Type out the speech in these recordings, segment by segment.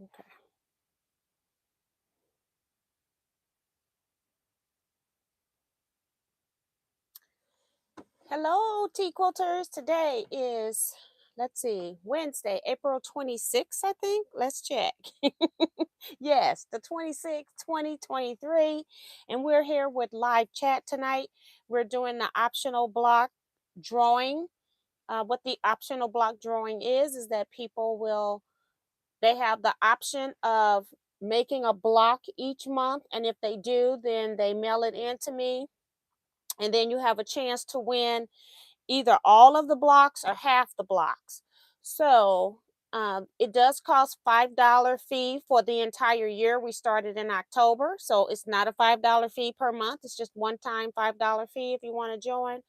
Okay. Hello, Teaquilters. Today is, let's see, Wednesday, April 26th, I think. Let's check. Yes, the 26th, 2023. And we're here with live chat tonight. We're doing the optional block drawing. What the optional block drawing is that they have the option of making a block each month. And if they do, then they mail it in to me. And then you have a chance to win either all of the blocks or half the blocks. So it does cost $5 fee for the entire year. We started in October, so it's not a $5 fee per month. It's just one time $5 fee if you want to join.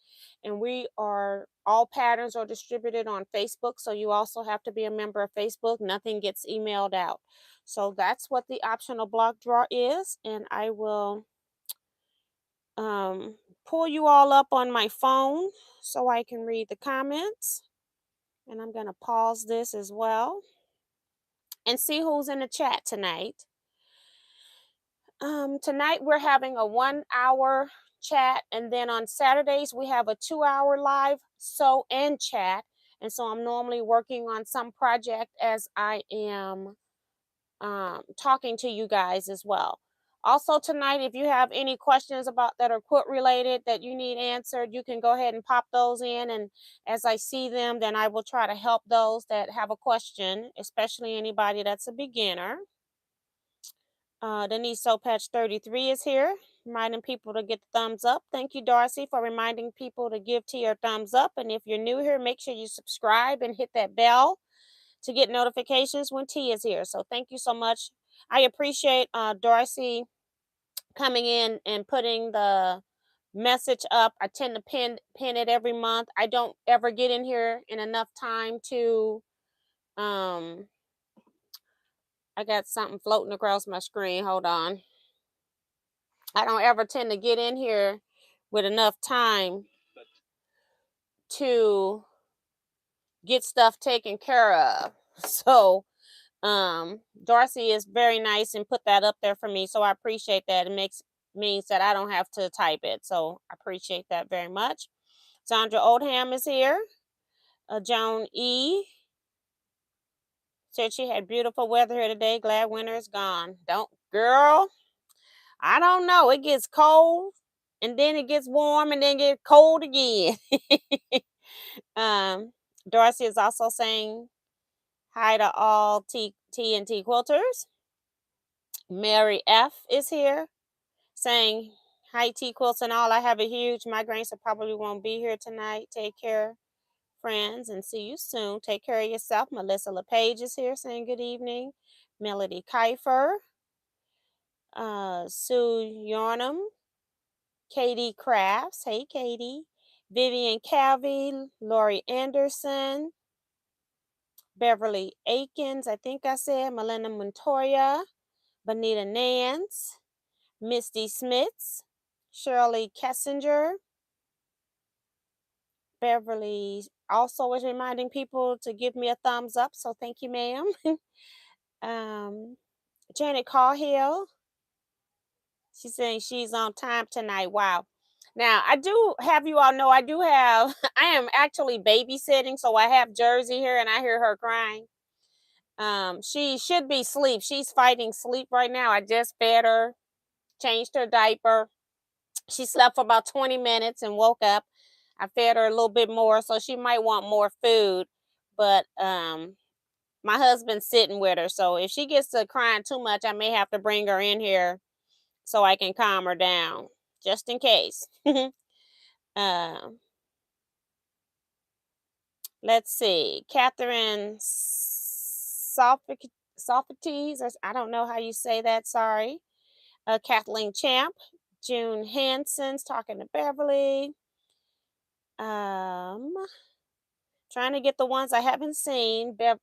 And all patterns are distributed on Facebook, so you also have to be a member of Facebook. Nothing gets emailed out. So that's what the optional block draw is, and I will um, pull you all up on my phone so I can read the comments. And I'm going to pause this as well and see who's in the chat tonight. Tonight we're having a 1 hour chat, and then on Saturdays we have a 2 hour live sew and chat. And so I'm normally working on some project as I am talking to you guys as well. Also tonight, if you have any questions about that are quilt related that you need answered, you can go ahead and pop those in. And as I see them, then I will try to help those that have a question, especially anybody that's a beginner. Denise Soul Patch 33 is here, reminding people to get the thumbs up. Thank you, Darcy, for reminding people to give T your thumbs up. And if you're new here, make sure you subscribe and hit that bell to get notifications when T is here. So thank you so much. I appreciate Darcy coming in and putting the message up. I tend to pin it every month. I don't ever get in here in enough time to I got something floating across my screen. Hold on. I don't ever tend to get in here with enough time to get stuff taken care of. So Darcy is very nice and put that up there for me, so I appreciate that. It means that I don't have to type it, so I appreciate that very much. Sandra Oldham is here. Joan E said she had beautiful weather here today. Glad winter is gone. Don't, girl, I don't know. It gets cold and then it gets warm and then get cold again. Darcy is also saying hi to all T and T quilters. Mary F is here saying hi Teaquilts and all. I have a huge migraine, so probably won't be here tonight. Take care, friends, and see you soon. Take care of yourself. Melissa LePage is here saying good evening. Melody Kiefer, Sue Yarnum, Katie Crafts. Hey, Katie. Vivian Calvi, Lori Anderson, Beverly Akins, I think I said, Melena Montoya, Bonita Nance, Misty Smits, Shirley Kessinger. Beverly also is reminding people to give me a thumbs up, so thank you, ma'am. Janet Cahill, she's saying she's on time tonight. Wow. Now, I do have you all know I I am actually babysitting, so I have Jersey here and I hear her crying. She should be asleep. She's fighting sleep right now. I just fed her, changed her diaper. She slept for about 20 minutes and woke up. I fed her a little bit more, so she might want more food. But my husband's sitting with her, so if she gets to crying too much, I may have to bring her in here so I can calm her down, just in case. Let's see. Catherine Sophites, I don't know how you say that, sorry. Kathleen Champ, June Hanson's talking to Beverly. Trying to get the ones I haven't seen. Bev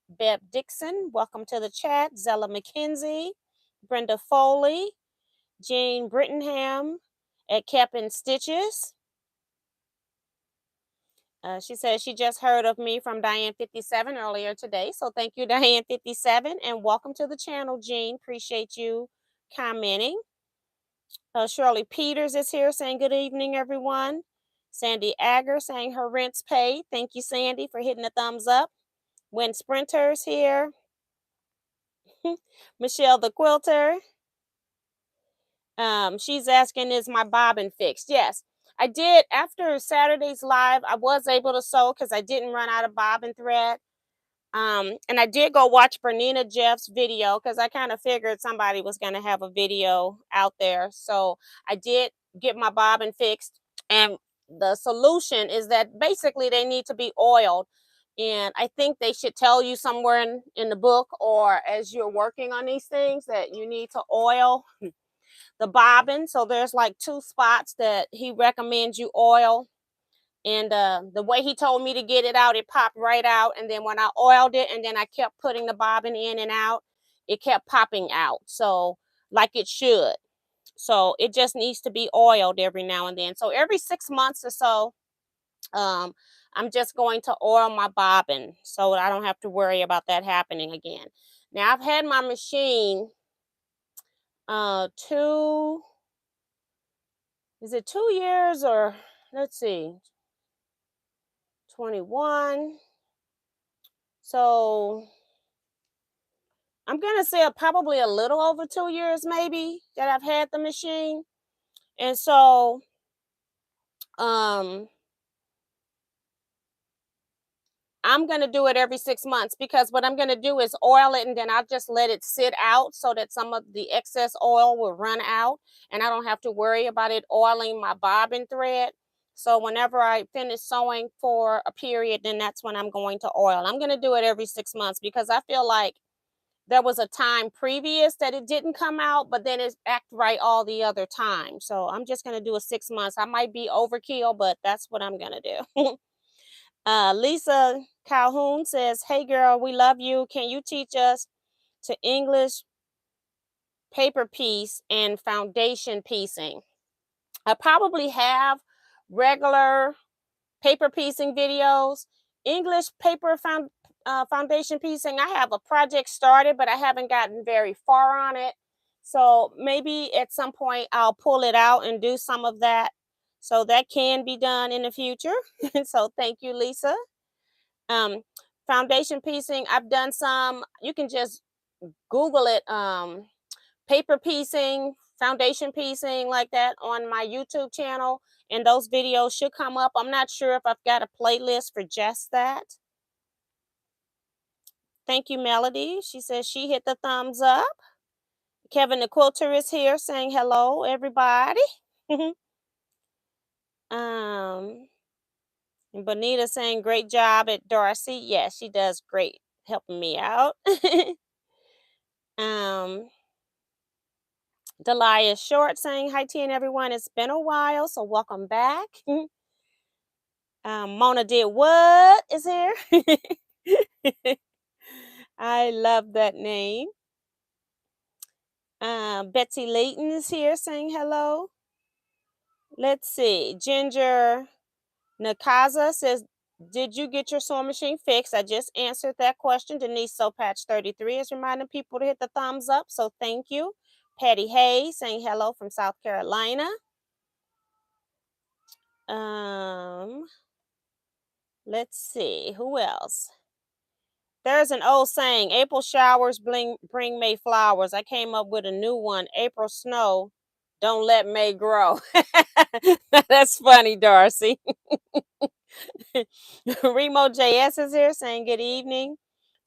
Dixon, welcome to the chat. Zella McKenzie, Brenda Foley, Jane Brittenham at Cap and Stitches. She says she just heard of me from Diane57 earlier today. So thank you, Diane57, and welcome to the channel, Jean. Appreciate you commenting. Shirley Peters is here saying good evening, everyone. Sandy Agger saying her rent's paid. Thank you, Sandy, for hitting the thumbs up. When Sprinters here. Michelle the Quilter. She's asking, is my bobbin fixed? Yes, I did. After Saturday's live, I was able to sew because I didn't run out of bobbin thread. And I did go watch Bernina Jeff's video because I kind of figured somebody was going to have a video out there. So I did get my bobbin fixed. And the solution is that basically they need to be oiled. And I think they should tell you somewhere in the book or as you're working on these things that you need to oil the bobbin. So there's like 2 spots that he recommends you oil. And the way he told me to get it out, it popped right out. And then when I oiled it and then I kept putting the bobbin in and out, it kept popping out. So like it should. So it just needs to be oiled every now and then. So every 6 months or so, I'm just going to oil my bobbin so I don't have to worry about that happening again. Now I've had my machine 2 years or let's see, 21. So I'm gonna say probably a little over 2 years maybe that I've had the machine. And so I'm gonna do it every 6 months because what I'm gonna do is oil it and then I'll just let it sit out so that some of the excess oil will run out and I don't have to worry about it oiling my bobbin thread. So whenever I finish sewing for a period, then that's when I'm going to oil. I'm gonna do it every 6 months because I feel like there was a time previous that it didn't come out, but then it act right all the other time. So I'm just gonna do a 6 months. I might be overkill, but that's what I'm gonna do. Lisa Calhoun says, hey girl, we love you. Can you teach us to English paper piece and foundation piecing? I probably have regular paper piecing videos. English paper foundation piecing, I have a project started, but I haven't gotten very far on it. So maybe at some point I'll pull it out and do some of that. So that can be done in the future. So thank you, Lisa. Foundation piecing, I've done some. You can just Google it. Paper piecing, foundation piecing, like that on my YouTube channel. And those videos should come up. I'm not sure if I've got a playlist for just that. Thank you, Melody. She says she hit the thumbs up. Kevin the Quilter is here saying hello, everybody. And Bonita saying great job at Darcy. Yes, she does great helping me out. Delia Short saying hi to everyone. It's been a while, so welcome back. Mona did what is here? I love that name. Betsy Layton is here saying hello. Let's see. Ginger Nakaza says, did you get your sewing machine fixed? I just answered that question. Denise Sopatch 33 is reminding people to hit the thumbs up, so thank you. Patty Hayes saying hello from South Carolina. Let's see, who else? There's an old saying, April showers bring May flowers. I came up with a new one, April snow, don't let May grow. That's funny, Darcy. Remo JS is here saying good evening.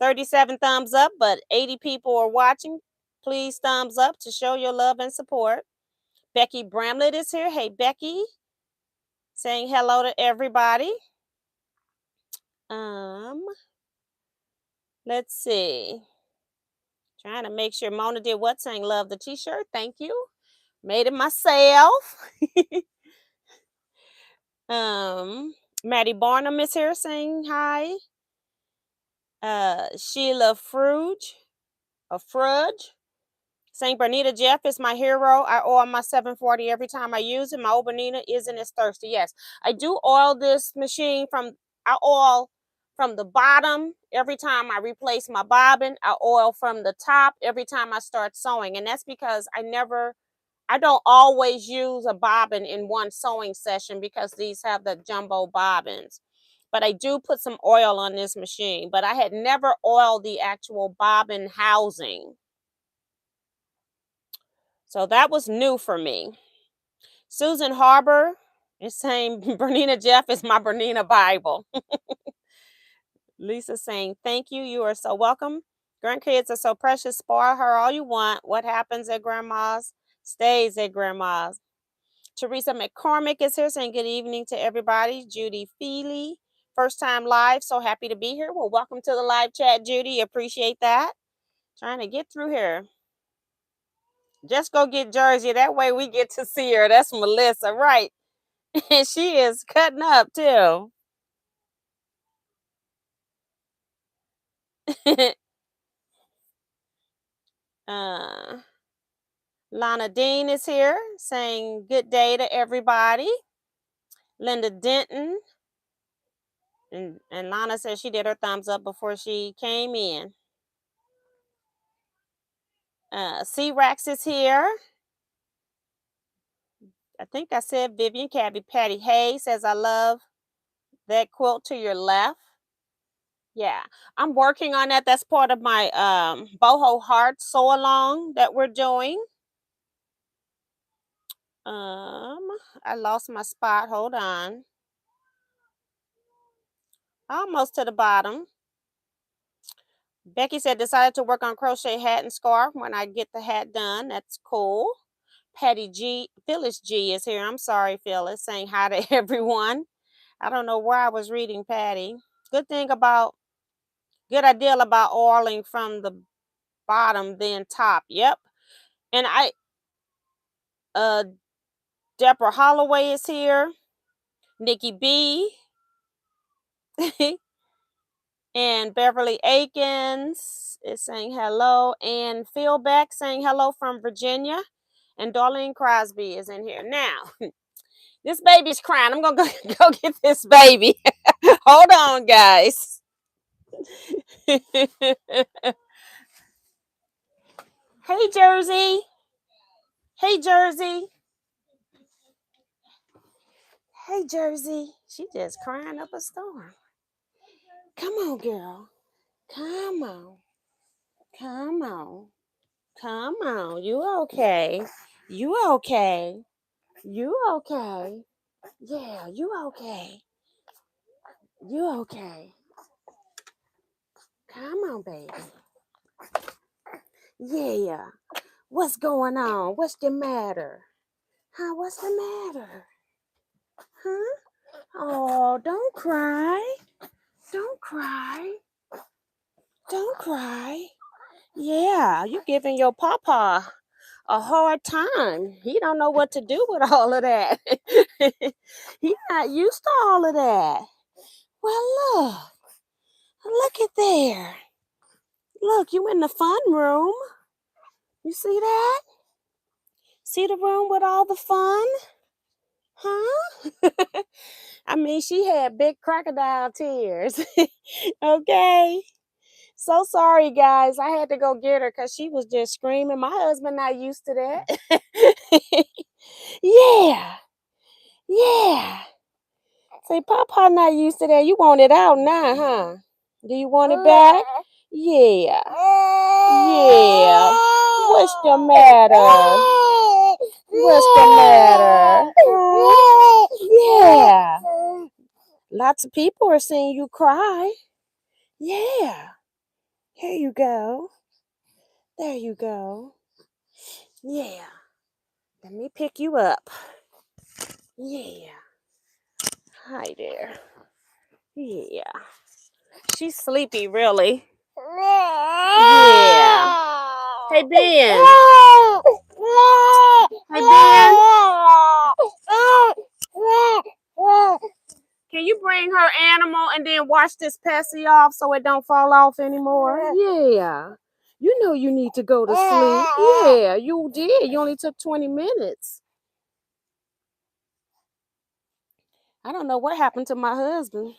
37 thumbs up, but 80 people are watching. Please thumbs up to show your love and support. Becky Bramlett is here. Hey, Becky. Saying hello to everybody. Let's see. Trying to make sure Mona did what, saying love the t-shirt. Thank you. Made it myself. Maddie Barnum is here saying hi. Sheila Fruge, saying Bernita Jeff is my hero. I oil my 740 every time I use it. My old Bernita isn't as thirsty. Yes, I do oil this machine from I oil from the bottom every time I replace my bobbin. I oil from the top every time I start sewing. And that's because I don't always use a bobbin in one sewing session because these have the jumbo bobbins. But I do put some oil on this machine. But I had never oiled the actual bobbin housing. So that was new for me. Susan Harbor is saying Bernina Jeff is my Bernina Bible. Lisa saying, thank you. You are so welcome. Grandkids are so precious. Spoil her all you want. What happens at grandma's stays at grandma's. Teresa McCormick is here saying good evening to everybody. Judy Feely, first time live. So happy to be here. Well, welcome to the live chat, Judy. Appreciate that. Trying to get through here. Just go get Jersey. That way we get to see her. That's Melissa, right? And she is cutting up too. Lana Dean is here saying good day to everybody. Linda Denton. And Lana says she did her thumbs up before she came in. C-Rax is here. I think I said Vivian Cabby. Patty Hayes says, I love that quilt to your left. Yeah, I'm working on that. That's part of my boho heart sew along that we're doing. I lost my spot. Hold on. Almost to the bottom. Becky said, decided to work on crochet hat and scarf when I get the hat done. That's cool. Patty G, Phyllis G is here. I'm sorry, Phyllis, saying hi to everyone. I don't know where I was reading, Patty. Good idea about oiling from the bottom, then top. Yep. And Deborah Holloway is here. Nikki B. And Beverly Akins is saying hello. And Phil Beck saying hello from Virginia. And Darlene Crosby is in here. Now, this baby's crying. I'm going to go get this baby. Hold on, guys. Hey, Jersey. Hey, Jersey. Hey, Jersey. She just crying up a storm. Come on, girl. Come on. Come on. Come on. You okay? You okay? You okay? Yeah, you okay? You okay? Come on, baby. Yeah. What's going on? What's the matter? Huh? What's the matter? Huh? Oh, don't cry. Don't cry. Don't cry. Yeah, you giving your papa a hard time. He don't know what to do with all of that. He's not used to all of that. Well, look at there. Look, you in the fun room. You see that? See the room with all the fun? Huh? I mean, she had big crocodile tears. Okay. So sorry, guys. I had to go get her because she was just screaming. My husband not used to that. Yeah. Yeah. Say, Papa not used to that. You want it out now, huh? Do you want it back? Yeah. Yeah. What's the matter? What's the matter? Yeah. Lots of people are seeing you cry. Yeah. Here you go. There you go. Yeah. Let me pick you up. Yeah. Hi there. Yeah. She's sleepy, really. Yeah. Hey, Ben. Hey, Ben. Can you bring her animal and then wash this Pessy off so it don't fall off anymore? Yeah. You know you need to go to sleep. Yeah, you did. You only took 20 minutes. I don't know what happened to my husband.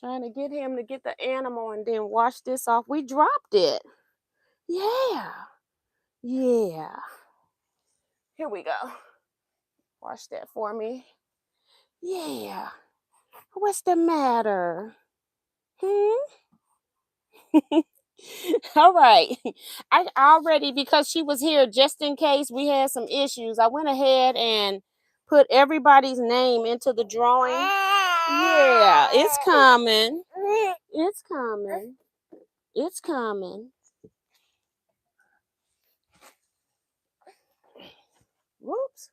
Trying to get him to get the animal and then wash this off. We dropped it. Yeah. Yeah. Here we go. Wash that for me. Yeah. What's the matter? All right. I already, because she was here just in case we had some issues, I went ahead and put everybody's name into the drawing. Yeah, it's coming. It's coming. It's coming. Whoops.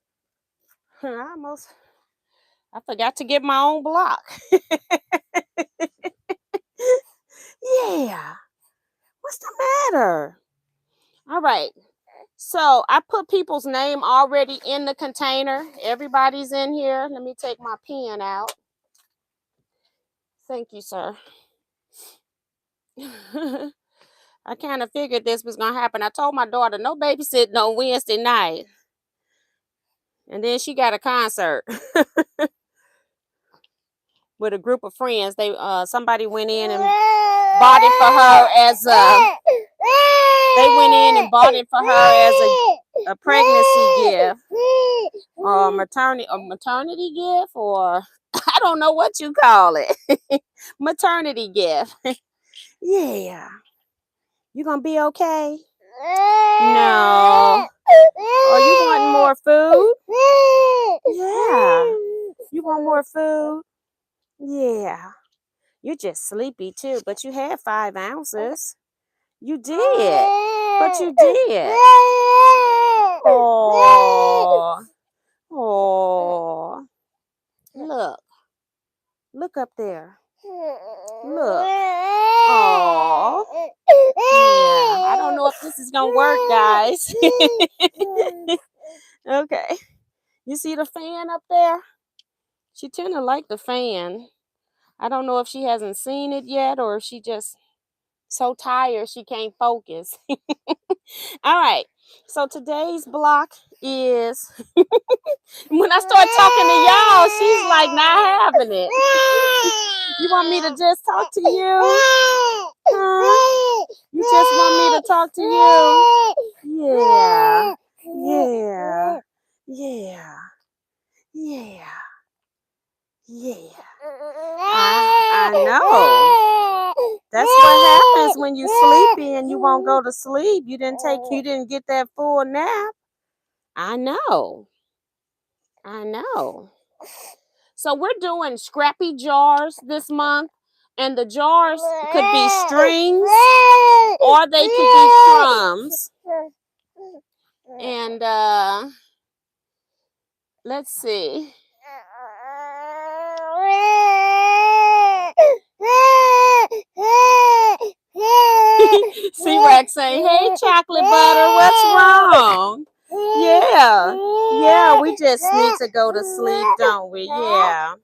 I forgot to get my own block. Yeah. What's the matter? All right. So I put people's name already in the container. Everybody's in here. Let me take my pen out. Thank you, sir. I kind of figured this was going to happen. I told my daughter, no babysitting on Wednesday night. And then she got a concert with a group of friends. Somebody went in and bought it for her as a pregnancy gift or maternity gift, or I don't know what you call it. Maternity gift. Yeah. You gonna be okay? No. Oh, you want more food? Yeah. You want more food? Yeah. You're just sleepy too, but you had 5 ounces. You did. But you did. Oh. Oh. Look up there. Look. Oh. Yeah. I don't know if this is gonna work, guys. Okay. You see the fan up there? She tend to like the fan. I don't know if she hasn't seen it yet or if she just so tired she can't focus. All right. So today's block is when I start talking to y'all, she's like not having it. You want me to just talk to you? Huh? You just want me to talk to you? Yeah. Yeah. Yeah. Yeah. Yeah. I know. That's what happens when you sleepy and you won't go to sleep. You didn't get that full nap. I know. I know. So we're doing Scrappy jars this month, and the jars could be strings or they could be crumbs. And let's see. C-Rex saying, hey, chocolate butter, what's wrong? Yeah. Yeah, we just need to go to sleep, don't we? Yeah.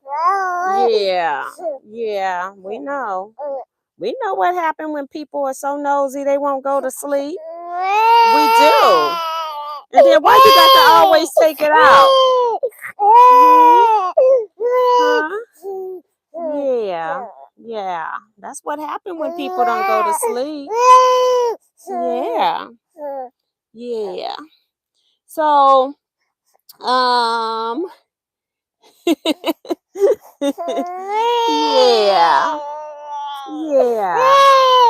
Yeah. Yeah, we know. We know what happened when people are so nosy they won't go to sleep. We do. And then why you got to always take it out? Huh? Yeah. Yeah. That's what happened when people don't go to sleep. Yeah. Yeah. So, yeah. Yeah.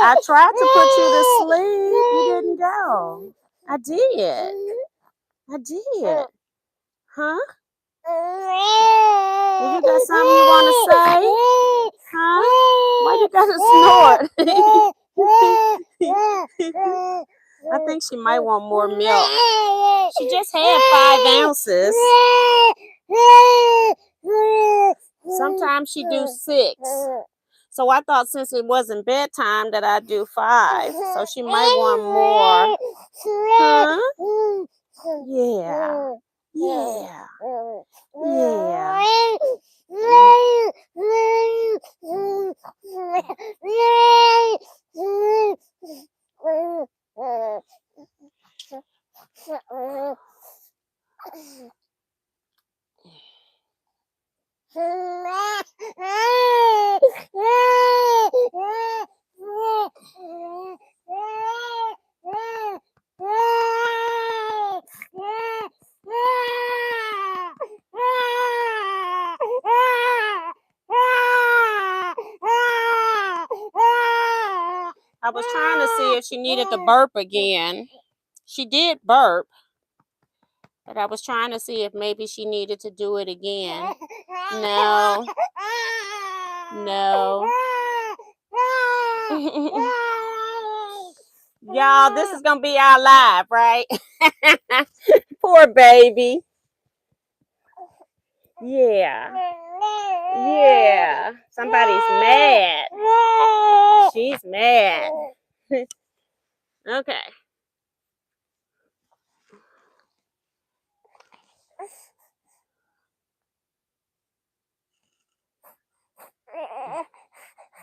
I tried to put you to sleep. You didn't go. I did. I did. Huh? Well, you got something you want to say? Huh? Why you got to snort? I think she might want more milk. She just had 5 ounces. Sometimes she do 6. So I thought since it wasn't bedtime that I'd do 5. So she might want more. Huh? Yeah. Yeah. Yeah. I was trying to see if she needed to burp again. She did burp, but I was trying to see if maybe she needed to do it again. No. No. Y'all, this is going to be our live, right? Poor baby. Yeah. Yeah. Somebody's mad. She's mad. Okay.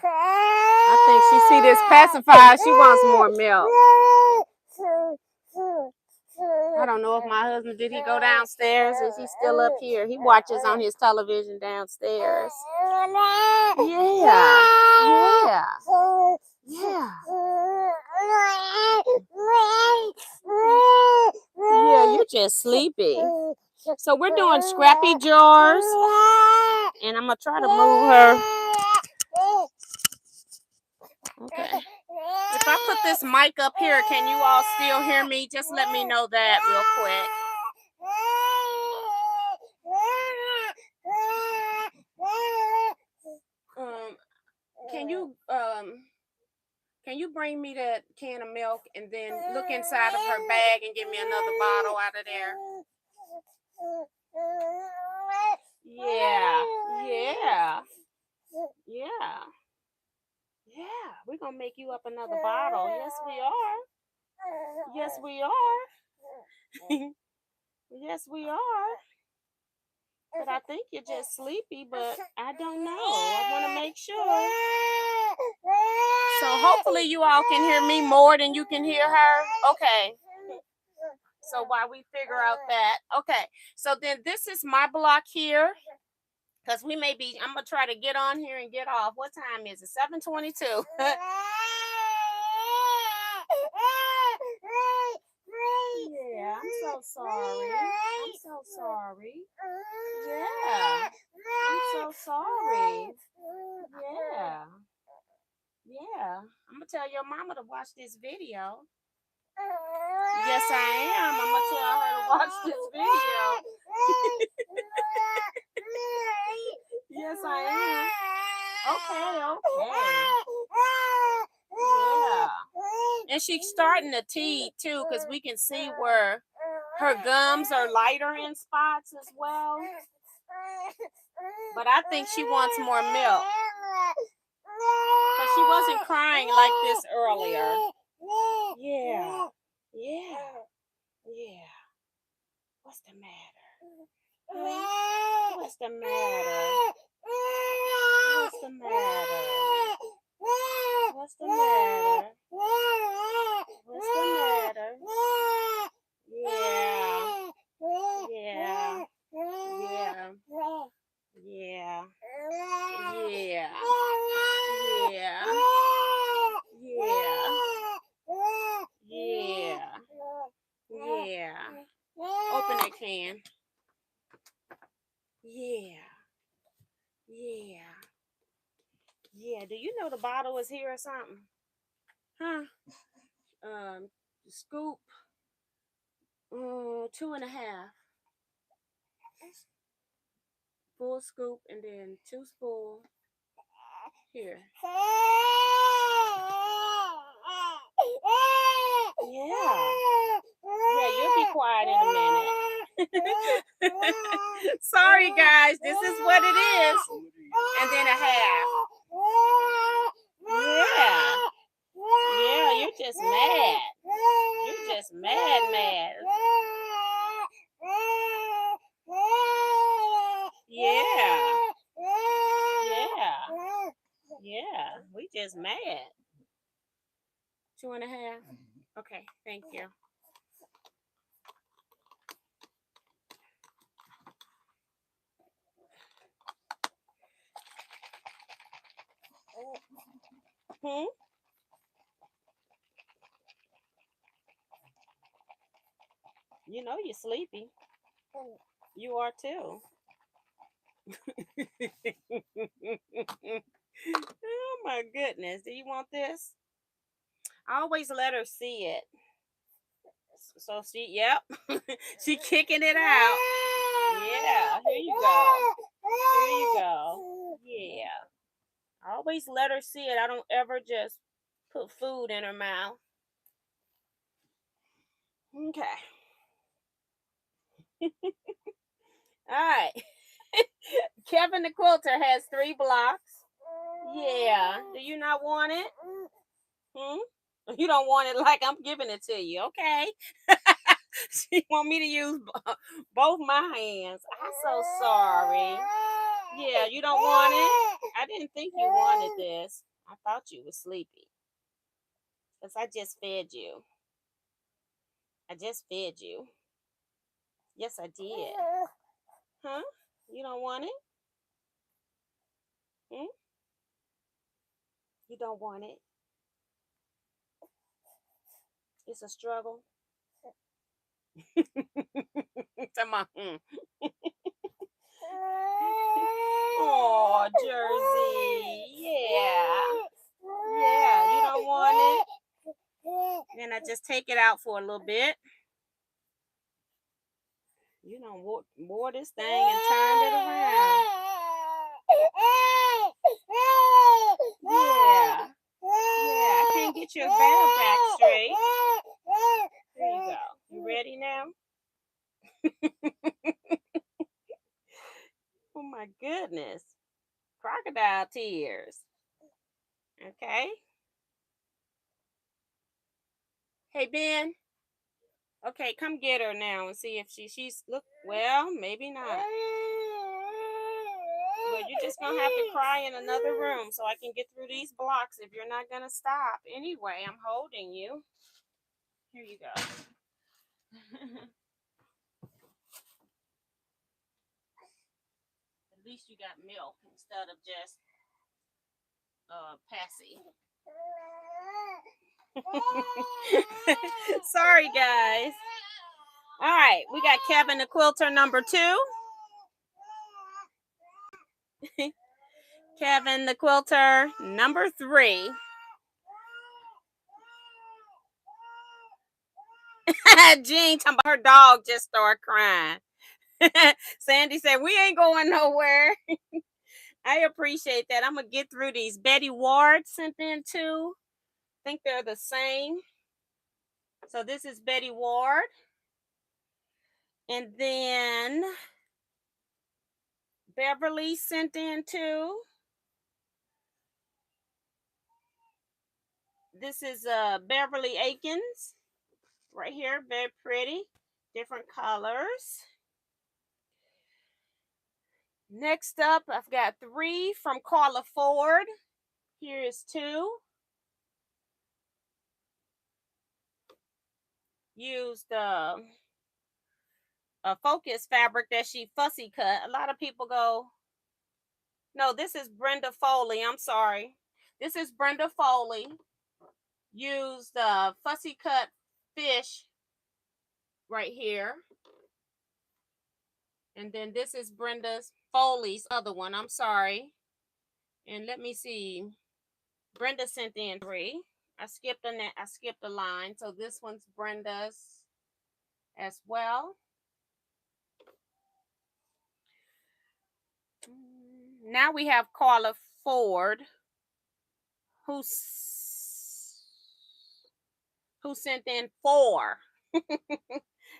I think she see this pacifier. She wants more milk. I don't know if my husband, did he go downstairs? Is he still up here? He watches on his television downstairs. Yeah. Yeah. Yeah. Yeah, you're just sleepy. So we're doing Scrappy jars. And I'm going to try to move her. Okay. If I put this mic up here, can you all still hear me? Just let me know that real quick. Can you bring me that can of milk and then look inside of her bag and give me another bottle out of there? Yeah. Yeah. Yeah. Yeah. We're going to make you up another bottle. Yes, we are. Yes, we are. Yes, we are. But I think you're just sleepy, but I don't know. I want to make sure. So hopefully you all can hear me more than you can hear her. Okay. So while we figure out that. Okay. So then this is my block here. Because I'm going to try to get on here and get off. What time is it? 7:22. Yeah, I'm so sorry. I'm so sorry. Yeah. I'm so sorry. Yeah. Yeah. I'm going to tell your mama to watch this video. Yes, I am. I'm going to tell her to watch this video. Yes, I am. Okay. Yeah. And she's starting to teeth too, because we can see where her gums are lighter in spots as well. But I think she wants more milk. But she wasn't crying like this earlier. Yeah. Yeah. Yeah. What's the matter? What's the matter? What's the matter? What's the matter? What's the matter? Yeah. Yeah. Yeah. Yeah. Yeah. Yeah. Yeah. Yeah. Open that can. Yeah. Yeah. Yeah. Do you know the bottle is here or something? Huh? Scoop. 2.5. Full scoop and then 2 spoons. Here. Yeah. Yeah, you'll be quiet in a minute. Sorry, guys. This is what it is. And then a half. Yeah. Yeah, you're just mad. You're just mad. Yeah. Yeah. Yeah. We just mad. 2.5. Okay, thank you. You know you're sleepy. You are too. Oh my goodness. Do you want this? I always let her see it. So she, yep, she kicking it out. Yeah, here you go. Here you go. Yeah. I always let her see it. I don't ever just put food in her mouth. Okay. All right. Kevin the quilter has 3 blocks. Yeah. Do you not want it? Hmm? You don't want it like I'm giving it to you, okay? She want me to use both my hands. I'm so sorry. Yeah, you don't want it? I didn't think you wanted this. I thought you were sleepy. Because I just fed you. I just fed you. Yes, I did. Huh? You don't want it? Hmm? You don't want it? It's a struggle. Come on. Oh, Jersey. Yeah. Yeah, you don't want it? Then I just take it out for a little bit. You know, wore this thing and turned it around. Yeah. Yeah, I can't get your bell back straight. There you go. You ready now? Oh my goodness. Crocodile tears. Okay. Hey Ben. Okay, come get her now and see if she's look well, maybe not. Well, you're just gonna have to cry in another room so I can get through these blocks if you're not gonna stop. Anyway, I'm holding you. Here you go. At least you got milk instead of just passy. Sorry, guys. All right, we got Kevin the quilter number 2. Kevin the quilter number 3. Jean talking about her dog just started crying. Sandy said, we ain't going nowhere. I appreciate that. I'm going to get through these. Betty Ward sent in 2. I think they're the same. So this is Betty Ward. And then Beverly sent in 2. This is Beverly Akins. Right here. Very pretty. Different colors. Next up, I've got 3 from Carla Ford. Here is 2. Used a focus fabric that she fussy cut. A lot of people go, no, this is Brenda Foley. I'm sorry. This is Brenda Foley. Used fussy cut fish right here. And then this is Brenda's Foley's other one. I'm sorry. And let me see. Brenda sent in 3. I skipped a line. So this one's Brenda's as well. Now we have Carla Ford, who sent in 4. All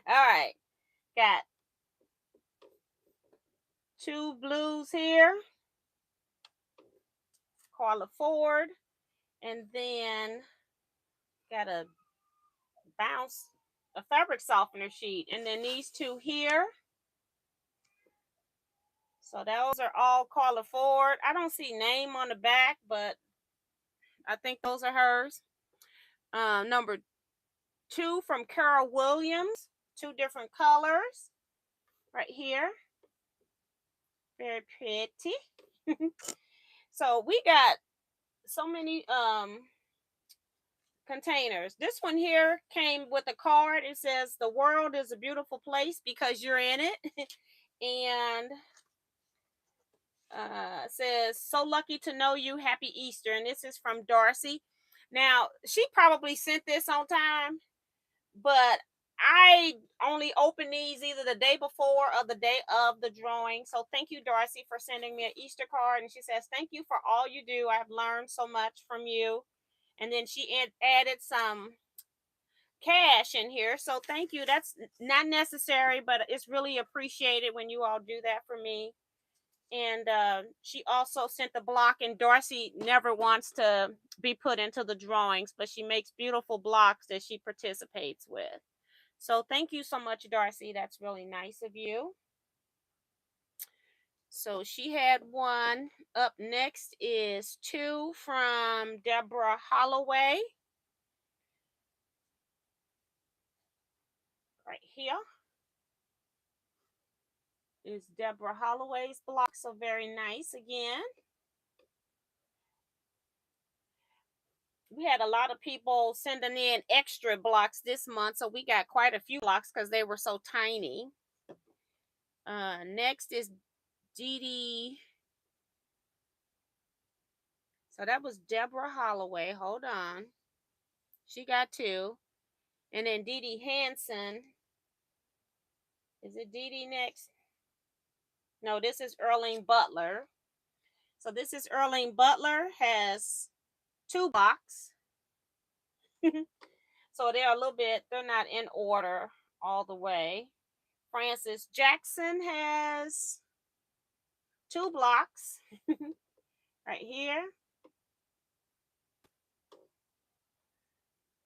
right. Got 2 blues here. Carla Ford. And then got a fabric softener sheet. And then these 2 here. So those are all Carla Ford. I don't see name on the back, but I think those are hers. Number 2 from Carol Williams. 2 different colors. Right here. Very pretty. So we got so many containers. This one here came with a card. It says the world is a beautiful place because you're in it. And says so lucky to know you, happy Easter. And this is from Darcy. Now, she probably sent this on time, but I only open these either the day before or the day of the drawing. So thank you, Darcy, for sending me an Easter card. And she says, thank you for all you do. I've learned so much from you. And then she added some cash in here. So thank you. That's not necessary, but it's really appreciated when you all do that for me. And she also sent the block, and Darcy never wants to be put into the drawings, but she makes beautiful blocks that she participates with. So thank you so much, Darcy. That's really nice of you. So she had one. Up next is two from Deborah Holloway. Right here is Deborah Holloway's block. So very nice again. We had a lot of people sending in extra blocks this month, so we got quite a few blocks because they were so tiny. Next is Dee Dee. So that was Deborah Holloway. Hold on. She got two. And then Dee Dee Hanson. Is it Dee Dee next? No, this is Earlene Butler. So this is Earlene Butler, has two blocks. So they're a little bit, they're not in order all the way. Frances Jackson has two blocks right here.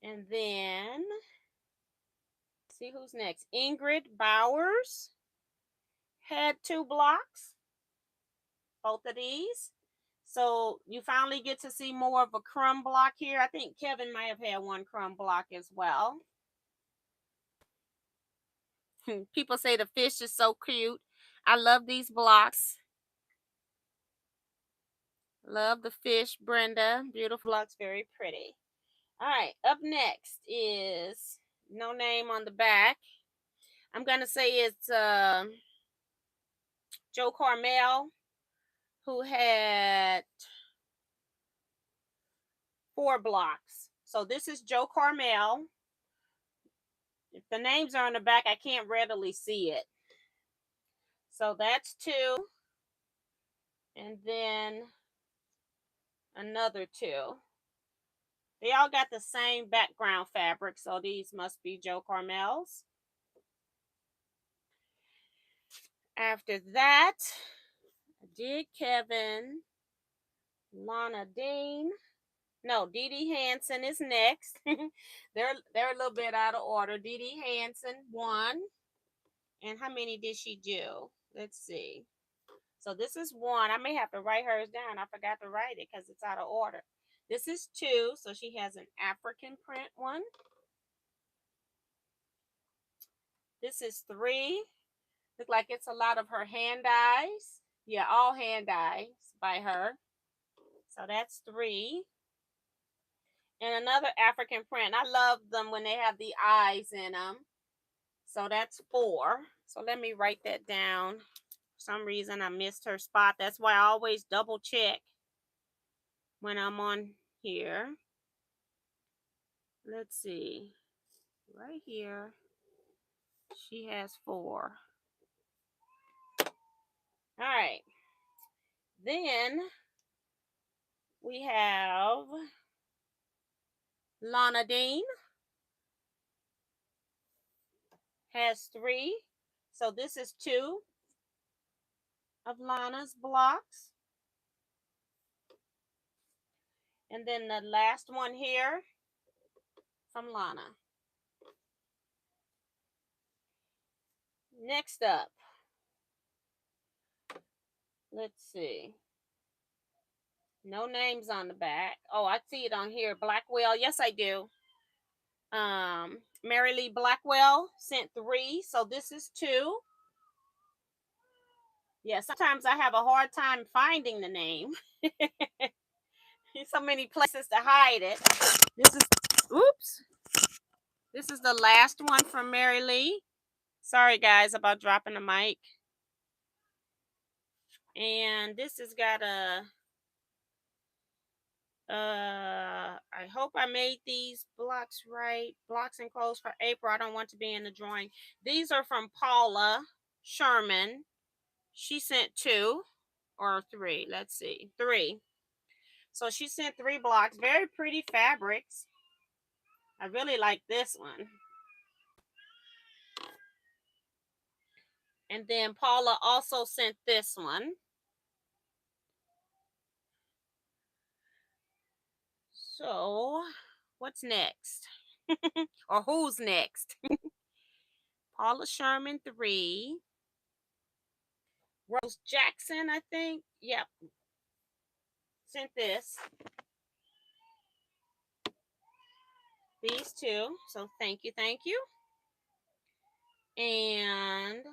And then, see who's next. Ingrid Bowers had two blocks, both of these. So you finally get to see more of a crumb block here. I think Kevin might have had one crumb block as well. People say the fish is so cute. I love these blocks. Love the fish, Brenda. Beautiful blocks, very pretty. All right, up next is no name on the back. I'm going to say it's Joe Carmel, who had four blocks. So this is Joe Carmel. If the names are on the back, I can't readily see it. So that's two. And then another two. They all got the same background fabric, so these must be Joe Carmel's. After that, I did Kevin, Lana Dean. No, Dee Dee Hanson is next. they're a little bit out of order. Dee Dee Hanson, one. And how many did she do? Let's see. So this is one. I may have to write hers down. I forgot to write it because it's out of order. This is two. So she has an African print one. This is three. Look like it's a lot of her hand dyes. Yeah, all hand dyes by her. So that's three. And another African print. I love them when they have the eyes in them. So that's four. So let me write that down. For some reason I missed her spot. That's why I always double check when I'm on here. Let's see. Right here. She has four. All right. Then we have Lana Dean. Has three. So this is two of Lana's blocks. And then the last one here from Lana. Next up, let's see. No names on the back. Oh, I see it on here. Blackwell. Yes, I do. Mary Lee Blackwell sent three. So this is two. Yeah, sometimes I have a hard time finding the name. So many places to hide it. This is, oops. This is the last one from Mary Lee. Sorry, guys, about dropping the mic. And this has got a, I I hope I made these blocks right. Blocks enclosed for April. I don't want to be in the drawing. These are from Paula Sherman. She sent 2 or 3. Let's see. 3. So she sent 3 blocks. Very pretty fabrics. I really like this one. And then Paula also sent this one. So, what's next? Or who's next? Paula Sherman 3. Rose Jackson, I think. Yep. Sent this. These 2. So thank you, thank you. And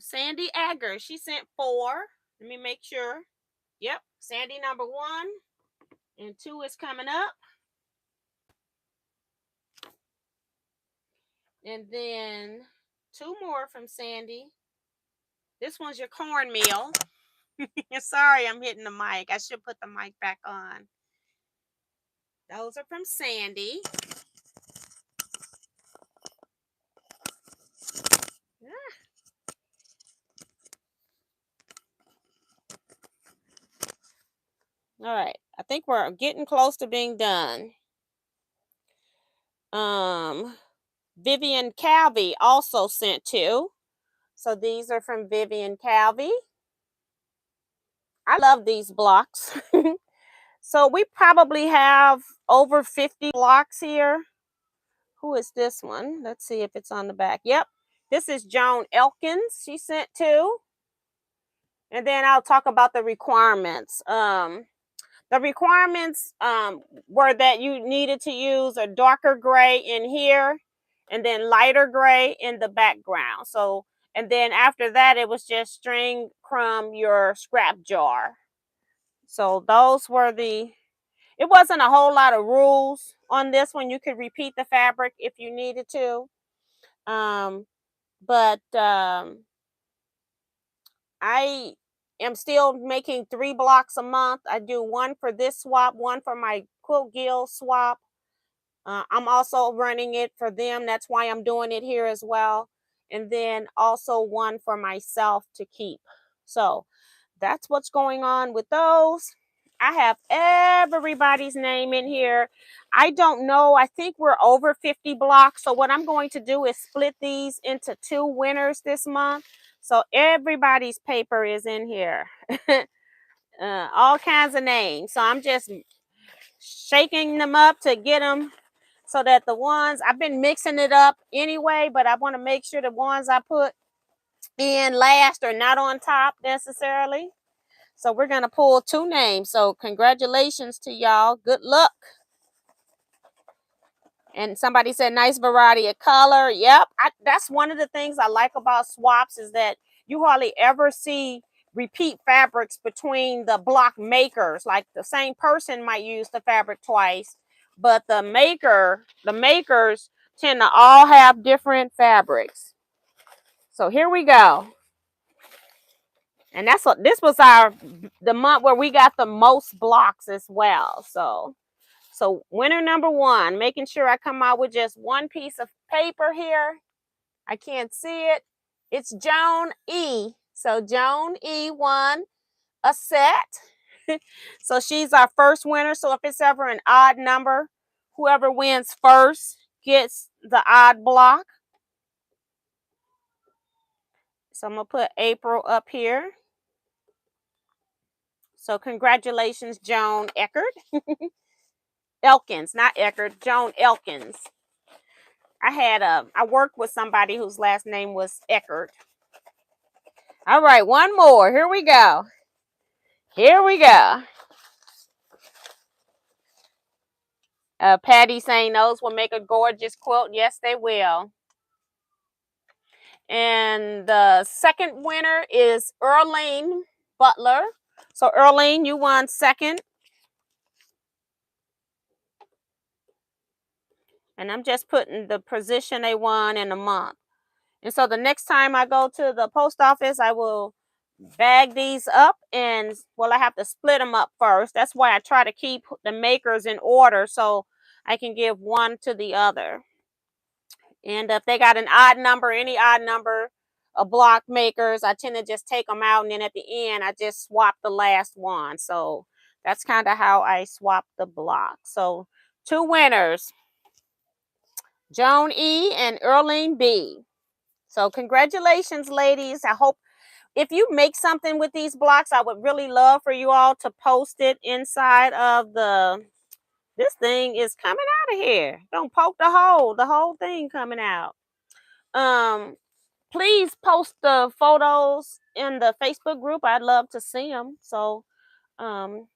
Sandy Agger, she sent 4. Let me make sure. Yep, Sandy number 1. And 2 is coming up. And then 2 more from Sandy. This one's your cornmeal. Sorry, I'm hitting the mic. I should put the mic back on. Those are from Sandy. All right, I think we're getting close to being done. Vivian Calvi also sent 2. So these are from Vivian Calvi. I love these blocks. So we probably have over 50 blocks here. Who is this one? Let's see if it's on the back. Yep. This is Joan Elkins. She sent 2. And then I'll talk about the requirements. The requirements were that you needed to use a darker gray in here and then lighter gray in the background. So, and then after that, it was just string from your scrap jar. So those were it wasn't a whole lot of rules on this one. You could repeat the fabric if you needed to. But I am still making 3 blocks a month. I do 1 for this swap, 1 for my quilt gill swap. I'm also running it for them. That's why I'm doing it here as well. And then also 1 for myself to keep. So that's what's going on with those. I have everybody's name in here. I don't know. I think we're over 50 blocks. So what I'm going to do is split these into 2 winners this month. So everybody's paper is in here. All kinds of names. So I'm just shaking them up to get them so that the ones, I've been mixing it up anyway, but I want to make sure the ones I put in last are not on top necessarily. So we're going to pull 2 names. So congratulations to y'all. Good luck. And somebody said nice variety of color. Yep. That's one of the things I like about swaps is that you hardly ever see repeat fabrics between the block makers. Like the same person might use the fabric twice, but the makers tend to all have different fabrics. So here we go. And that's what this was the month where we got the most blocks as well. So winner number 1, making sure I come out with just 1 piece of paper here. I can't see it. It's Joan E. So Joan E won a set. So she's our first winner. So if it's ever an odd number, whoever wins first gets the odd block. So I'm going to put April up here. So congratulations, Joan Eckert. Elkins, not Eckert, Joan Elkins. I worked with somebody whose last name was Eckert. All right, 1 more. Here we go. Here we go. Patty saying those will make a gorgeous quilt. Yes, they will. And the second winner is Earlene Butler. So Earlene, you won second. And I'm just putting the position they won in a month. And so the next time I go to the post office, I will bag these up, and well, I have to split them up first. That's why I try to keep the makers in order so I can give one to the other. And if they got an odd number, any odd number of block makers, I tend to just take them out, and then at the end, I just swap the last one. So that's kind of how I swap the block. So 2 winners, Joan E. and Earlene B. So congratulations, ladies. I hope if you make something with these blocks, I would really love for you all to post it inside of the, this thing is coming out of here. Don't poke the whole thing coming out. Please post the photos in the Facebook group. I'd love to see them. So, um,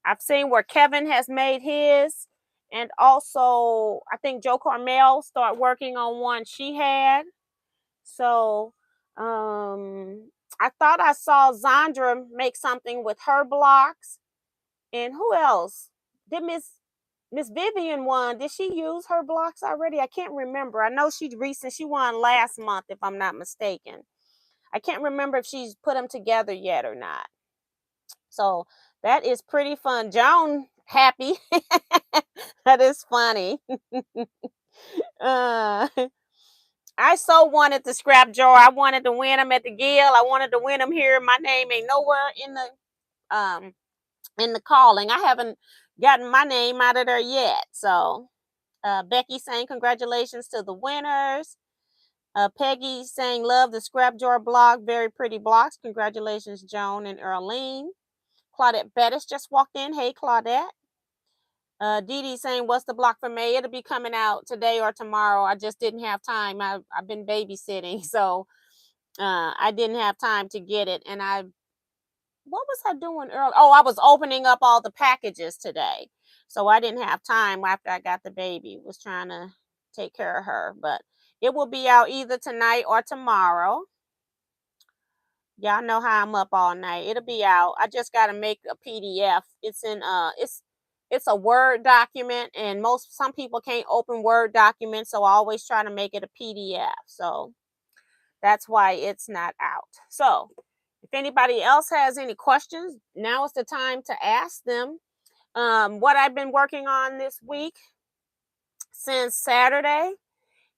I've seen where Kevin has made his, and also I think Joe Carmel started working on one she had. So, I thought I saw Zandra make something with her blocks, and who else? Did Miss Vivian won? Did she use her blocks already? I can't remember. I know she won last month, if I'm not mistaken. I can't remember if she's put them together yet or not. So that is pretty fun. Joan happy. That is funny. uh, I so wanted the scrap jar. I wanted to win them at the Gill. I wanted to win them here. My name ain't nowhere in the calling. I haven't gotten my name out of there yet. So Becky saying congratulations to the winners. Peggy saying love the scrap jar blog. Very pretty blocks. Congratulations, Joan and Earlene. Claudette Bettis just walked in. Hey, Claudette. Dee Dee saying, what's the block for May? It'll be coming out today or tomorrow. I just didn't have time. I've been babysitting, so I didn't have time to get it. And what was I doing earlier? Oh, I was opening up all the packages today. So I didn't have time after I got the baby. Was trying to take care of her. But it will be out either tonight or tomorrow. Y'all know how I'm up all night. It'll be out. I just got to make a PDF. It's a Word document, and some people can't open Word documents, so I always try to make it a PDF. So that's why it's not out. So if anybody else has any questions, now is the time to ask them. What I've been working on this week since Saturday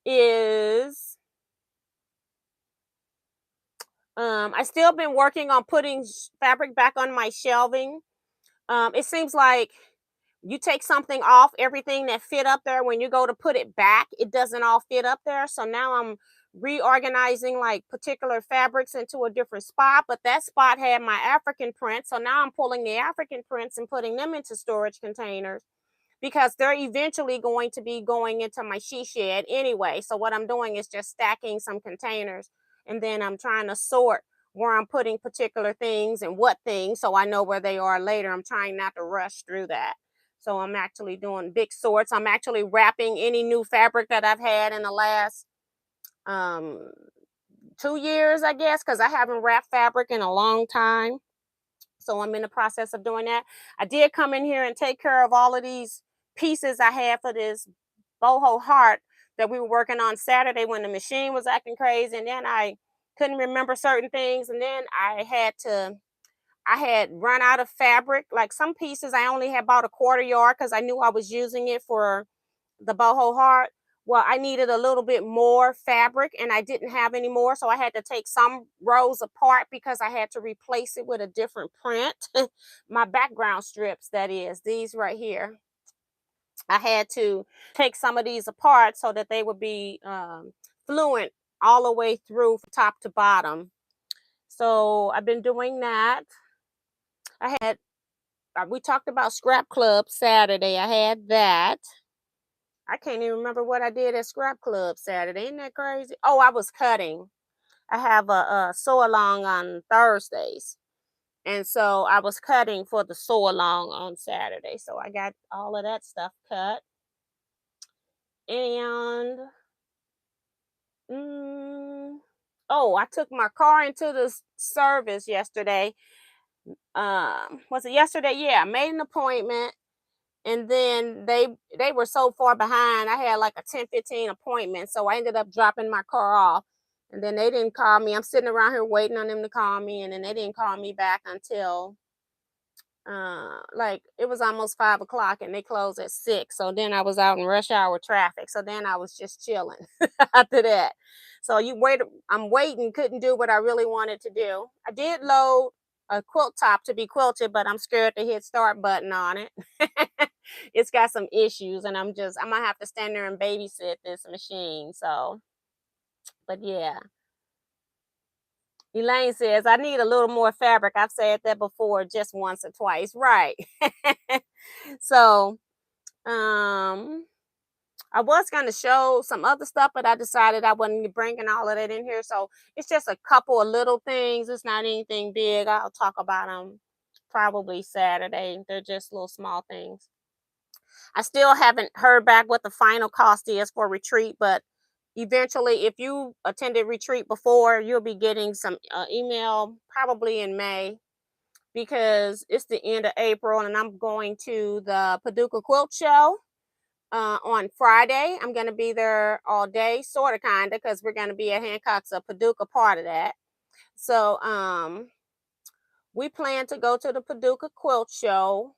is I still been working on putting fabric back on my shelving. It seems like you take something off, everything that fit up there, when you go to put it back, it doesn't all fit up there. So now I'm reorganizing like particular fabrics into a different spot, but that spot had my African print. So now I'm pulling the African prints and putting them into storage containers, because they're eventually going to be going into my she shed anyway. So what I'm doing is just stacking some containers, and then I'm trying to sort where I'm putting particular things and what things, so I know where they are later. I'm trying not to rush through that. So I'm actually doing big sorts. I'm actually wrapping any new fabric that I've had in the last 2 years, I guess, because I haven't wrapped fabric in a long time. So I'm in the process of doing that. I did come in here and take care of all of these pieces I had for this boho heart that we were working on Saturday when the machine was acting crazy, and then I couldn't remember certain things, and then I had run out of fabric. Like some pieces I only had bought a quarter yard because I knew I was using it for the boho heart. Well, I needed a little bit more fabric and I didn't have any more. So I had to take some rows apart because I had to replace it with a different print. My background strips, that is, these right here. I had to take some of these apart so that they would be fluent all the way through from top to bottom. So I've been doing that. We talked about Scrap Club Saturday. I had that. I can't even remember what I did at Scrap Club Saturday. Isn't that crazy? Oh, I was cutting. I have a sew along on Thursdays. And so I was cutting for the sew along on Saturday. So I got all of that stuff cut. And I took my car into the service yesterday. Was it yesterday? Yeah, I made an appointment. And then they were so far behind. I had like a 10-15 appointment. So I ended up dropping my car off. And then they didn't call me. I'm sitting around here waiting on them to call me, and then they didn't call me back until like it was almost 5 o'clock, and they closed at 6. So then I was out in rush hour traffic. So then I was just chilling after that. So I'm waiting, couldn't do what I really wanted to do. I did load a quilt top to be quilted, but I'm scared to hit start button on it. It's got some issues, and I'm gonna have to stand there and babysit this machine. So, but yeah. Elaine says, I need a little more fabric. I've said that before, just once or twice. Right. So, I was going to show some other stuff, but I decided I wasn't bringing all of that in here. So it's just a couple of little things. It's not anything big. I'll talk about them probably Saturday. They're just little small things. I still haven't heard back what the final cost is for retreat, but eventually, if you attended retreat before, you'll be getting some email probably in May, because it's the end of April, and I'm going to the Paducah Quilt Show on Friday. I'm going to be there all day, sort of, kind of, because we're going to be at Hancock's Paducah part of that. So we plan to go to the Paducah Quilt Show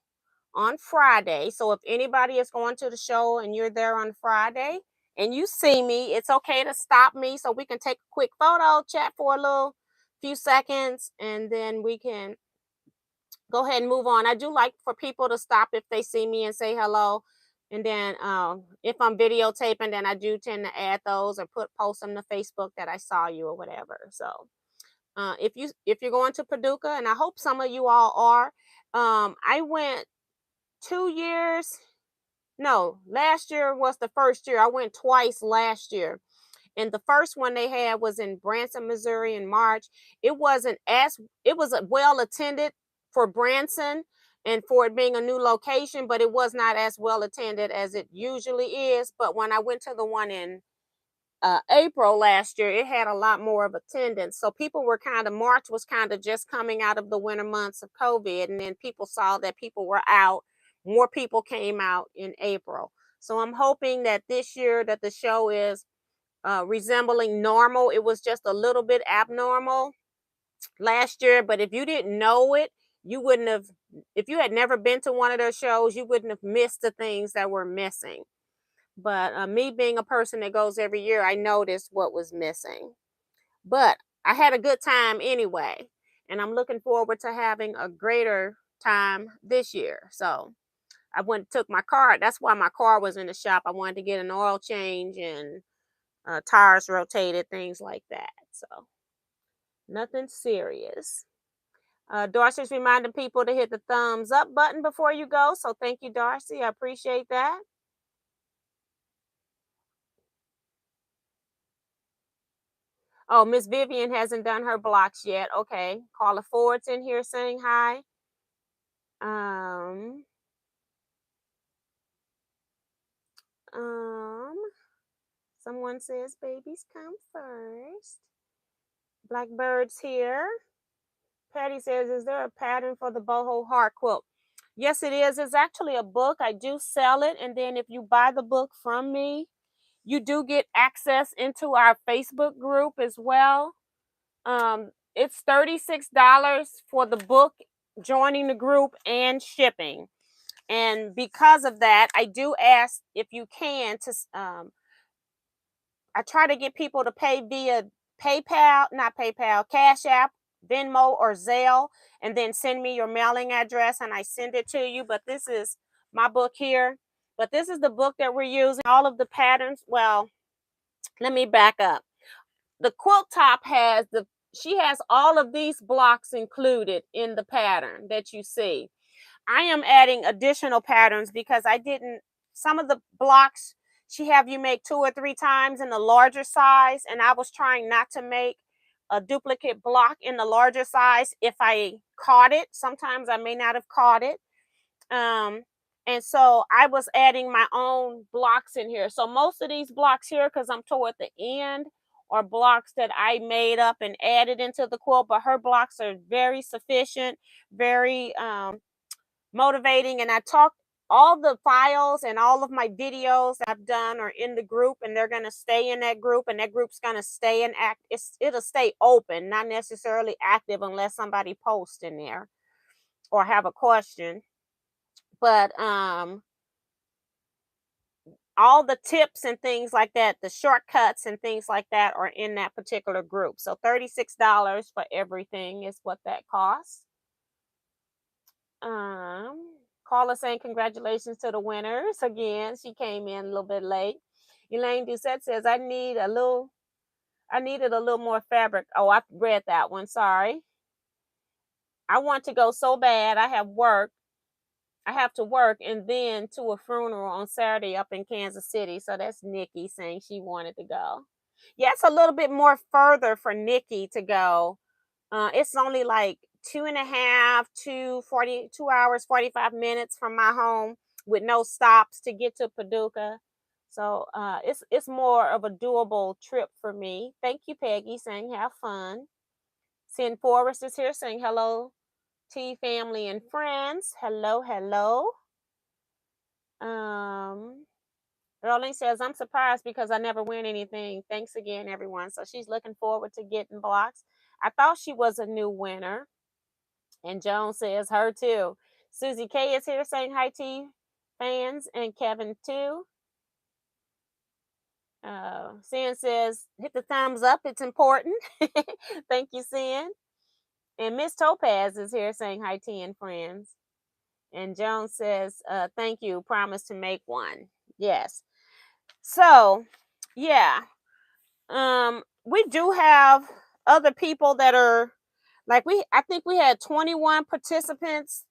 on Friday. So if anybody is going to the show and you're there on Friday and you see me, it's okay to stop me so we can take a quick photo, chat for a little few seconds, and then we can go ahead and move on. I do like for people to stop if they see me and say hello. And then if I'm videotaping, then I do tend to add those or post them to Facebook that I saw you or whatever. So if you're going to Paducah, and I hope some of you all are, I went 2 years. No, last year was the first year. I went twice last year. And the first one they had was in Branson, Missouri in March. It was well attended for Branson and for it being a new location, but it was not as well attended as it usually is. But when I went to the one in April last year, it had a lot more of attendance. So people were March was kind of just coming out of the winter months of COVID. And then people saw that people were out. More people came out in April. So I'm hoping that this year that the show is resembling normal. It was just a little bit abnormal last year. But if you didn't know it, you wouldn't have, if you had never been to one of their shows, you wouldn't have missed the things that were missing. But me being a person that goes every year, I noticed what was missing. But I had a good time anyway. And I'm looking forward to having a greater time this year. So I took my car. That's why my car was in the shop. I wanted to get an oil change and tires rotated, things like that. So nothing serious. Darcy's reminding people to hit the thumbs up button before you go. So thank you, Darcy. I appreciate that. Oh, Miss Vivian hasn't done her blocks yet. Okay. Carla Ford's in here saying hi. Um, um, Someone says babies come first. Blackbird's here. Patty says, is there a pattern for the boho heart quilt? Yes, it is. It's actually a book. I do sell it. And then if you buy the book from me, you do get access into our Facebook group as well. It's $36 for the book, joining the group, and shipping. And because of that, I do ask if you can to I try to get people to pay via Cash App, Venmo, or Zelle, and then send me your mailing address and I send it to you. But this is my book here. But this is the book that we're using. All of the patterns. Well, let me back up. The quilt top she has all of these blocks included in the pattern that you see. I am adding additional patterns because some of the blocks she have you make 2 or 3 times in the larger size, and I was trying not to make a duplicate block in the larger size if I caught it. Sometimes I may not have caught it. And so I was adding my own blocks in here. So most of these blocks here, because I'm toward the end, are blocks that I made up and added into the quilt, but her blocks are very sufficient, very motivating. And I talked all the files and all of my videos I've done are in the group, and they're going to stay in that group, and that group's going to stay in it'll stay open, not necessarily active unless somebody posts in there or have a question. But all the tips and things like that, the shortcuts and things like that are in that particular group. So $36 for everything is what that costs. Carla saying congratulations to the winners. Again, she came in a little bit late. Elaine Doucette says, I needed a little more fabric. Oh, I read that one. Sorry. I want to go so bad. I have to work and then to a funeral on Saturday up in Kansas City. So that's Nikki saying she wanted to go. Yeah, it's a little bit more further for Nikki to go. It's only like 2 hours, 45 minutes from my home with no stops to get to Paducah. So it's more of a doable trip for me. Thank you, Peggy, saying have fun. Sin Forrest is here saying hello, T family and friends. Hello, hello. Earling says, I'm surprised because I never win anything. Thanks again, everyone. So she's looking forward to getting blocks. I thought she was a new winner. And Joan says, her too. Susie K is here saying hi to fans, and Kevin too. Sin says, hit the thumbs up. It's important. Thank you, Sin. And Miss Topaz is here saying hi, T and friends. And Joan says, thank you. Promise to make one. Yes. So, yeah. We do have other people that are like I think we had 21 participants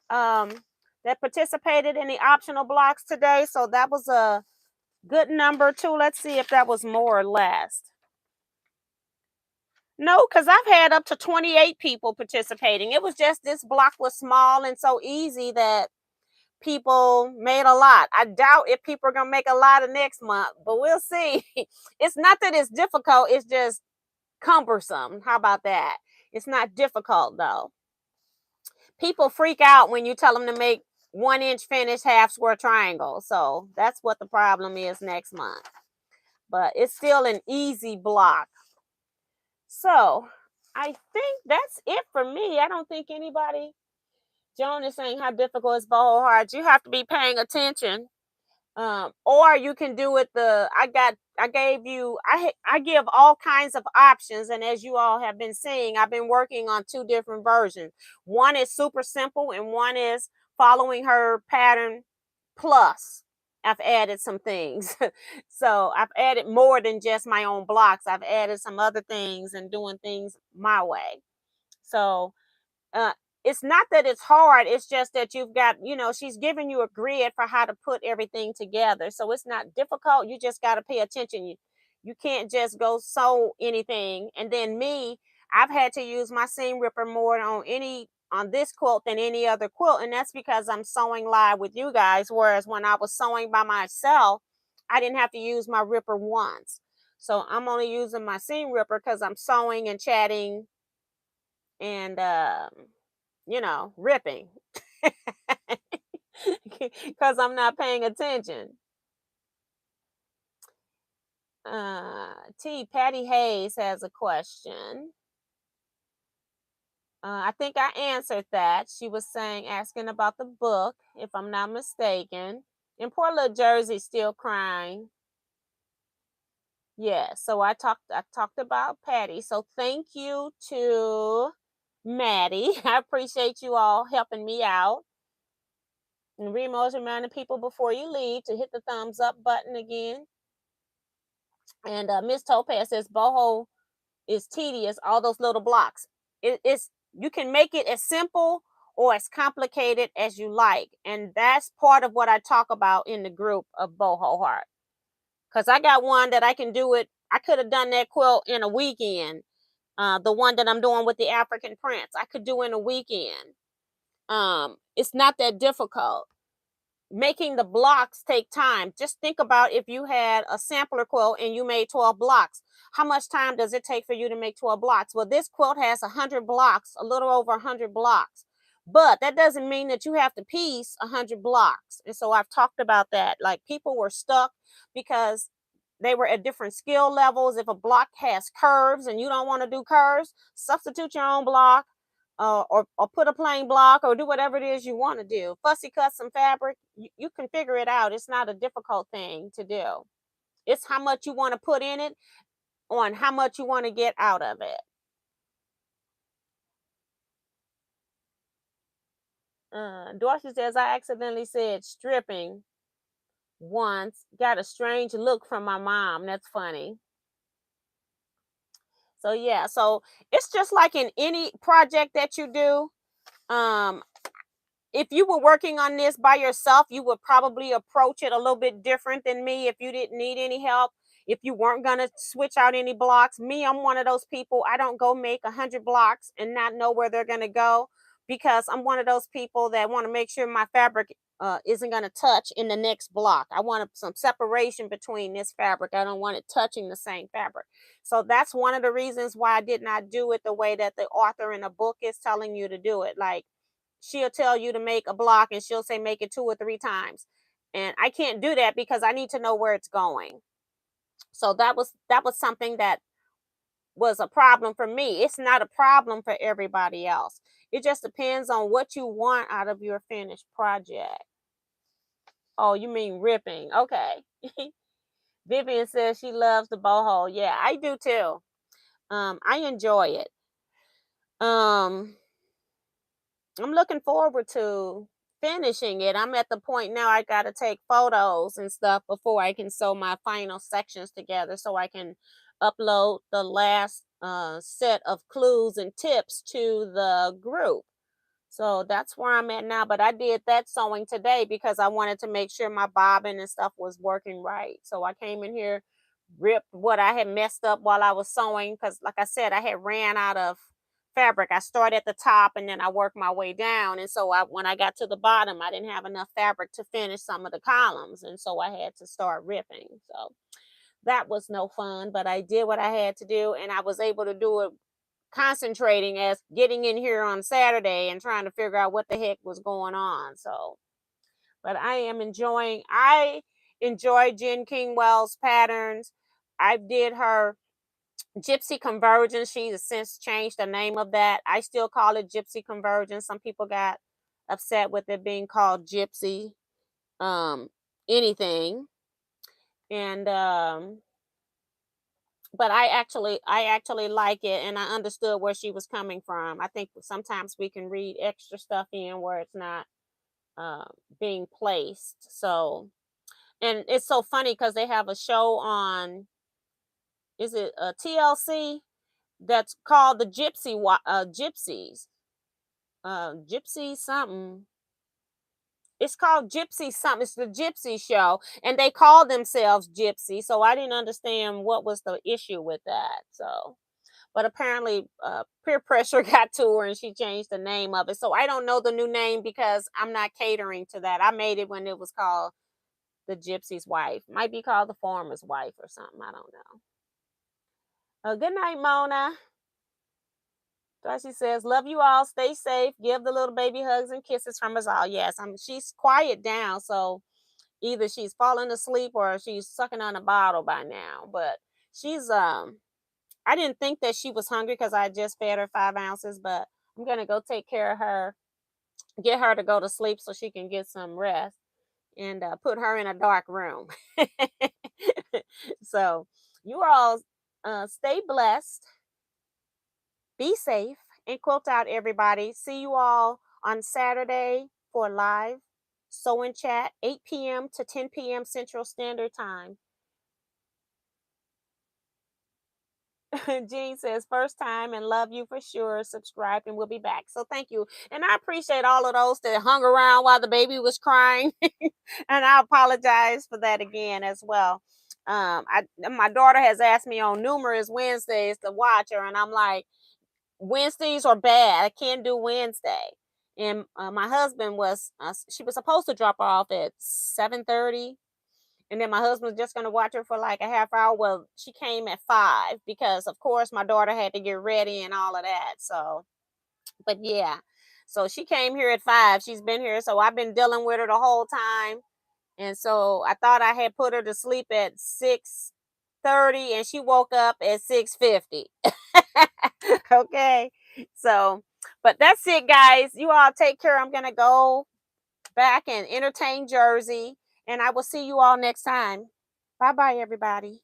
that participated in the optional blocks today. So that was a good number too. Let's see if that was more or less. No, because I've had up to 28 people participating. It was just this block was small and so easy that people made a lot. I doubt if people are going to make a lot of next month, but we'll see. It's not that it's difficult. It's just cumbersome. How about that? It's not difficult though. People freak out when you tell them to make 1-inch finished half square triangle. So that's what the problem is next month. But it's still an easy block. So I think that's it for me. I don't think anybody. Joan is saying how difficult is boho hearts. You have to be paying attention. Or you can do it I give all kinds of options, and as you all have been seeing, I've been working on 2 different versions. One is super simple and one is following her pattern plus. I've added some things. So I've added more than just my own blocks. I've added some other things and doing things my way. So it's not that it's hard, it's just that you've got, she's giving you a grid for how to put everything together. So it's not difficult. You just got to pay attention. You can't just go sew anything. And then I've had to use my seam ripper more on this quilt than any other quilt. And that's because I'm sewing live with you guys. Whereas when I was sewing by myself, I didn't have to use my ripper once. So I'm only using my seam ripper because I'm sewing and chatting and ripping because I'm not paying attention. Patty Hayes has a question. I think I answered that. She was asking about the book, if I'm not mistaken. And poor little Jersey's still crying. Yeah, so I talked about Patty. So thank you to Maddie. I appreciate you all helping me out. And Remo's reminding people before you leave to hit the thumbs up button again. And Miss Topaz says boho is tedious, all those little blocks. You can make it as simple or as complicated as you like. And that's part of what I talk about in the group of Boho Heart. Because I got one that I can do it. I could have done that quilt in a weekend. The one that I'm doing with the African prints, I could do in a weekend. It's not that difficult. Making the blocks take time. Just think about if you had a sampler quilt and you made 12 blocks. How much time does it take for you to make 12 blocks? Well, this quilt has 100 blocks, a little over 100 blocks. But that doesn't mean that you have to piece 100 blocks. And so I've talked about that. Like, people were stuck because they were at different skill levels. If a block has curves and you don't want to do curves, substitute your own block, or put a plain block, or do whatever it is you want to do. Fussy cut some fabric. You can figure it out. It's not a difficult thing to do. It's how much you want to put in it, on how much you want to get out of it. Dorothy says, I accidentally said stripping once, got a strange look from my mom. That's funny. So yeah, so it's just like in any project that you do. Um, if you were working on this by yourself, you would probably approach it a little bit different than me if you didn't need any help. If you weren't going to switch out any blocks, me, I'm one of those people. I don't go make 100 blocks and not know where they're going to go, because I'm one of those people that want to make sure my fabric isn't going to touch in the next block. I want some separation between this fabric. I don't want it touching the same fabric. So that's one of the reasons why I did not do it the way that the author in the book is telling you to do it. Like, she'll tell you to make a block and she'll say make it 2 or 3 times. And I can't do that because I need to know where it's going. So that was something that was a problem for me. It's not a problem for everybody else. It just depends on what you want out of your finished project. Oh, you mean ripping. Okay. Vivian says she loves the boho. Yeah, I do too. I enjoy it. Um, I'm looking forward to finishing it. I'm at the point now I got to take photos and stuff before I can sew my final sections together so I can upload the last set of clues and tips to the group. So that's where I'm at now. But I did that sewing today because I wanted to make sure my bobbin and stuff was working right. So I came in here, ripped what I had messed up while I was sewing, because, like I said, I had ran out of fabric. I started at the top and then I worked my way down. And so when I got to the bottom, I didn't have enough fabric to finish some of the columns. And so I had to start ripping. So that was no fun, but I did what I had to do, and I was able to do it concentrating as getting in here on Saturday and trying to figure out what the heck was going on. So, but I enjoy Jen Kingwell's patterns. I did her Gypsy Convergence. She has since changed the name of that. I still call it Gypsy Convergence. Some people got upset with it being called Gypsy um anything. And but I actually like it, and I understood where she was coming from. I think sometimes we can read extra stuff in where it's not uh, being placed. So, and it's so funny because they have a show on, is it TLC, that's called the Gypsies, Gypsy something. It's called Gypsy something. It's the Gypsy show, and they call themselves Gypsy. So I didn't understand what was the issue with that. So, but apparently peer pressure got to her and she changed the name of it. So I don't know the new name because I'm not catering to that. I made it when it was called the Gypsy's Wife. Might be called the Farmer's Wife or something. I don't know. Good night, Mona. Darcy says, love you all. Stay safe. Give the little baby hugs and kisses from us all. Yes, she's quiet down. So either she's falling asleep or she's sucking on a bottle by now. But she's I didn't think that she was hungry because I just fed her 5 ounces, but I'm gonna go take care of her, get her to go to sleep so she can get some rest, and put her in a dark room. So you all stay blessed, be safe, and quilt out, everybody. See you all on Saturday for live sew and chat, 8 p.m. to 10 p.m. Central Standard Time. Jean says, first time and love you for sure. Subscribe and we'll be back. So thank you. And I appreciate all of those that hung around while the baby was crying. And I apologize for that again as well. My daughter has asked me on numerous Wednesdays to watch her, and I'm like, Wednesdays are bad. I can't do Wednesday. And my husband she was supposed to drop her off at 7:30, and then my husband was just going to watch her for like a half hour. Well, she came at 5 because, of course, my daughter had to get ready and all of that. So, but yeah. So she came here at 5. She's been here, so I've been dealing with her the whole time. And so I thought I had put her to sleep at 6:30, and she woke up at 6:50. Okay. So, but that's it, guys. You all take care. I'm going to go back and entertain Jersey, and I will see you all next time. Bye bye, everybody.